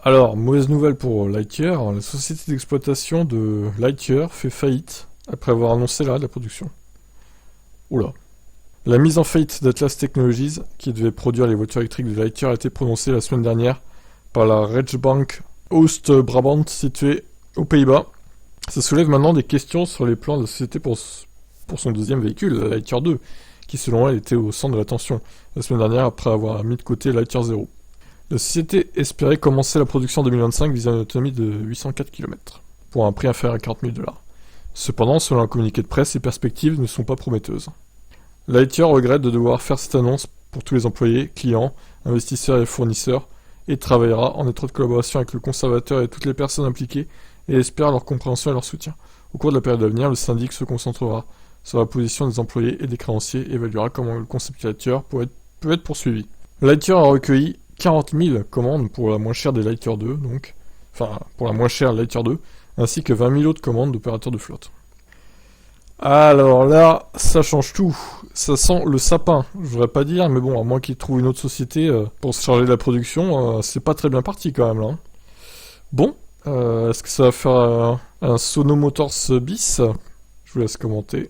Alors, mauvaise nouvelle pour Lightyear, la société d'exploitation de Lightyear fait faillite après avoir annoncé l'arrêt de la production. Oula. La mise en faillite d'Atlas Technologies, qui devait produire les voitures électriques de Lightyear, a été prononcée la semaine dernière par la Rechtbank Oost-Brabant située aux Pays-Bas. Ça soulève maintenant des questions sur les plans de la société pour son deuxième véhicule, la Lightyear 2, qui selon elle était au centre de l'attention la semaine dernière après avoir mis de côté Lightyear 0. La société espérait commencer la production en 2025 visant une autonomie de 804 km, pour un prix inférieur à 40 000 $. Cependant, selon un communiqué de presse, ces perspectives ne sont pas prometteuses. Lightyear regrette de devoir faire cette annonce pour tous les employés, clients, investisseurs et fournisseurs, et travaillera en étroite collaboration avec le conservateur et toutes les personnes impliquées, et espère leur compréhension et leur soutien. Au cours de la période à venir, le syndic se concentrera sur la position des employés et des créanciers et évaluera comment le concept Lightyear peut être poursuivi. Lightyear a recueilli 40 000 commandes pour la moins chère des Lightyear 2, pour la moins chère Lightyear 2, ainsi que 20 000 autres commandes d'opérateurs de flotte. Alors là, ça change tout. Ça sent le sapin. Je voudrais pas dire, mais bon, à moins qu'ils trouvent une autre société pour se charger de la production, c'est pas très bien parti quand même là. Bon, est-ce que ça va faire un Sono Motors bis? Je vous laisse commenter.